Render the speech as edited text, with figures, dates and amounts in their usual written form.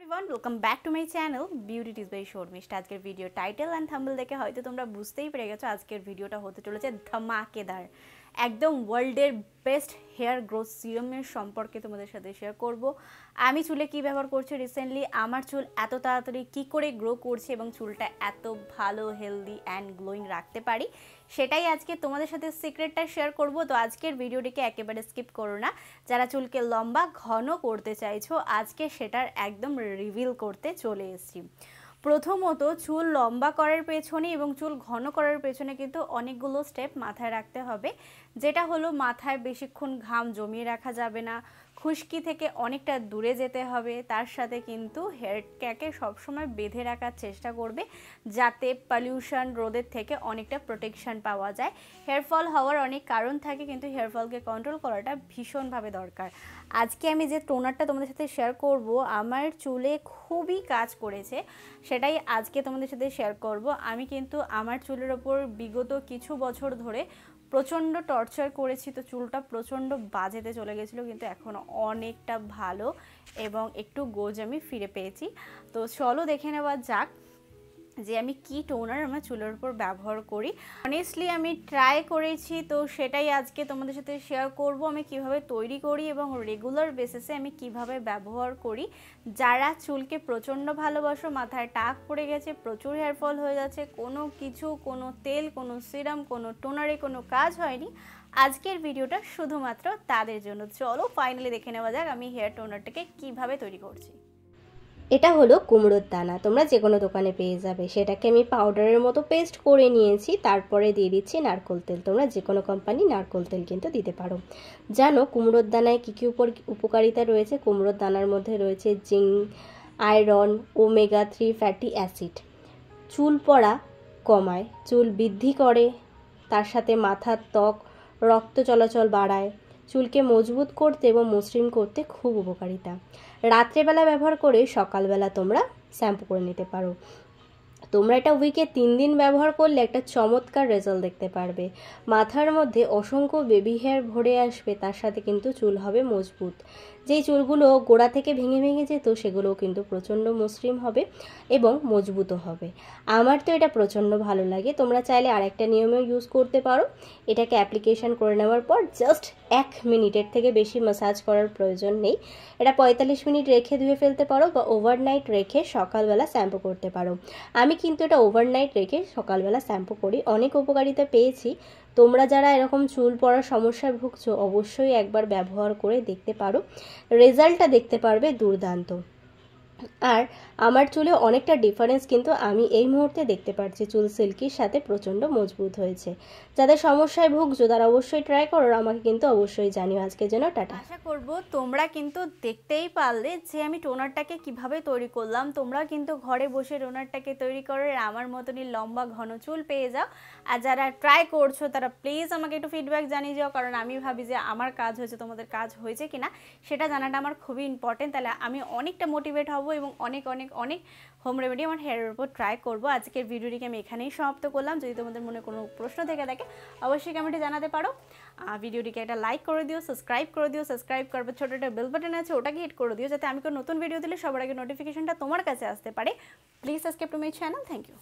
Everyone welcome back to my channel beauty tips by Sharmistha. আজকের video title and thumbnail দেখে হয়তো তোমরা বুঝতেই পেরে গেছো আজকের ভিডিওটা হতে চলেছে ধামাকেদার, একদম ওয়ার্ল্ডের বেস্ট হেয়ার গ্রোথ সিরামের সম্পর্কে তোমাদের সাথে শেয়ার করব। আমি চুলে কি ব্যবহার করছি রিসেন্টলি, আমার চুল এত তাড়াতাড়ি কি করে গ্রো করছে এবং চুলটা এত ভালো হেলদি অ্যান্ড গ্লোয়িং রাখতে পারি, সেটাই আজকে তোমাদের সাথে সিক্রেটটা শেয়ার করব। তো আজকের ভিডিওটিকে একেবারে স্কিপ করো না। যারা চুলকে লম্বা ঘন করতে চাইছো, আজকে সেটার একদম রিভিল করতে চলে এসেছি। প্রথমত, চুল লম্বা করার পেছনে এবং চুল ঘন করার পেছনে কিন্তু অনেকগুলো স্টেপ মাথায় রাখতে হবে। যেটা হলো, মাথায় বেশিক্ষণ ঘাম জমিয়ে রাখা যাবে না, খুশকি থেকে অনেকটা দূরে যেতে হবে, তার সাথে কিন্তু হেয়ারটাকে সবসময় বেঁধে রাখার চেষ্টা করবে যাতে পলিউশন রোদের থেকে অনেকটা প্রোটেকশন পাওয়া যায়। হেয়ারফল হওয়ার অনেক কারণ থাকে, কিন্তু হেয়ারফলকে কন্ট্রোল করাটা ভীষণভাবে দরকার। আজকে আমি যে টোনারটা তোমাদের সাথে শেয়ার করব, আমার চুলে খুবই কাজ করেছে, সেটাই আজকে তোমাদের সাথে শেয়ার করব। আমি কিন্তু আমার চুলের ওপর বিগত কিছু বছর ধরে প্রচণ্ড টর্চার করেছি, তো চুলটা প্রচণ্ড বাজেতে চলে গেছিলো, কিন্তু এখন অনেকটা ভালো এবং একটু গোজ আমি ফিরে পেয়েছি। তো চলো দেখে নেওয়া যাক যে আমি কি টোনার আমার চুলের উপর ব্যবহার করি। অনেস্টলি আমি ট্রাই করেছি, তো সেটাই আজকে তোমাদের সাথে শেয়ার করব আমি কিভাবে তৈরি করি এবং রেগুলার বেসিসে আমি কিভাবে ব্যবহার করি। যারা চুলকে প্রচণ্ড ভালোবাসো, মাথায় টাক পড়ে গেছে, প্রচুর হেয়ারফল হয়ে যাচ্ছে, কোনো তেল, কোনো সিরাম, কোনো টোনারে কোনো কাজ হয়নি, আজকের ভিডিওটা শুধুমাত্র তাদের জন্য। চলো ফাইনালি দেখে নেওয়া যাক আমি হেয়ার টোনারটাকে কিভাবে তৈরি করছি। এটা হলো কুমড়োর দানা, তোমরা যে কোনো দোকানে পেয়ে যাবে। সেটাকে আমি পাউডারের মতো পেস্ট করে নিয়েছি, তারপরে দিয়ে দিচ্ছি নারকেল তেল। তোমরা যে কোনো কোম্পানি নারকেল তেল কিন্তু দিতে পারো। জানো কুমড়োর দানায় কী কী উপকারিতা রয়েছে? কুমড়োর দানার মধ্যে রয়েছে zinc, iron, omega-3 fatty acid. চুল পড়া কমায়, চুল বৃদ্ধি করে, তার সাথে মাথার ত্বক, রক্ত চলাচল বাড়ায়, চুলকে মজবুত করতে এবং মসৃণ করতে খুব উপকারিতা। রাত্রেবেলা ব্যবহার করে সকালবেলা তোমরা শ্যাম্পু করে নিতে পারো। তোমরা এটা উইকে 3 দিন ব্যবহার করলে একটা চমৎকার রেজাল্ট দেখতে পারবে। মাথার মধ্যে অসংখ্য বেবি হেয়ার ভরে আসবে, তার সাথে কিন্তু চুল হবে মজবুত। যেই চুলগুলো গোড়া থেকে ভেঙে ভেঙে যেত, সেগুলোও কিন্তু প্রচণ্ড মসৃণ হবে এবং মজবুতও হবে। আমার তো এটা প্রচণ্ড ভালো লাগে। তোমরা চাইলে আরেকটা নিয়মেও ইউজ করতে পারো। এটাকে অ্যাপ্লিকেশন করে নেওয়ার পর জাস্ট 1 মিনিটের থেকে বেশি ম্যাসাজ করার প্রয়োজন নেই। এটা 45 মিনিট রেখে ধুয়ে ফেলতে পারো বা ওভারনাইট রেখে সকালবেলা শ্যাম্পু করতে পারো। আমি কিন্তু এটা ওভারনাইট রেখে সকালবেলা শ্যাম্পু করি, অনেক উপকারিতা পেয়েছি। তোমরা যারা এরকম চুল পড়ার সমস্যায় ভুগছো, অবশ্যই একবার ব্যবহার করে দেখতে পারো, রেজাল্টটা দেখতে পারবে দুর্দান্ত। আর আমার চুলে অনেকটা ডিফারেন্স কিন্তু আমি এই মুহূর্তে দেখতে পাচ্ছি, চুল সিল্কির সাথে প্রচণ্ড মজবুত হয়েছে। যাদের সমস্যায় ভুগছো তারা অবশ্যই ট্রাই করো, আমাকে কিন্তু অবশ্যই জানিও। আজকের জন্য টাটা। আশা করব তোমরা কিন্তু দেখতেই পারলে যে আমি টোনারটাকে কিভাবে তৈরি করলাম। তোমরা কিন্তু ঘরে বসে টোনারটাকে তৈরি করে আমার মতনই লম্বা ঘন চুল পেয়ে যাও। আর যারা ট্রাই করছো তারা প্লিজ আমাকে একটু ফিডব্যাক জানিয়ে যাও, কারণ আমি ভাবি যে আমার কাজ হয়েছে, তোমাদের কাজ হয়েছে কিনা সেটা জানাটা আমার খুবই ইম্পর্টেন্ট। তাহলে আমি অনেকটা মোটিভেট হব এবং অনেক অনেক অনেক হোম রেমেডি আমার হেয়ারের উপর ট্রাই করব। আজকের ভিডিওটিকে আমি এখানেই সমাপ্ত করলাম। যদি তোমাদের মনে কোনো প্রশ্ন থেকে থাকে অবশ্যই কমেন্টে জানাতে পারো। ভিডিওটিকে একটা লাইক করে দিও, সাবস্ক্রাইব করে দিও, সাবস্ক্রাইব করবে ছোটো একটা বেল বাটন আছে, ওটাকে হিট করে দিও যাতে আমি কোনো নতুন ভিডিও দিলে সবার আগে নোটিফিকেশনটা তোমার কাছে আসতে পারে। Please subscribe to my channel. Thank you.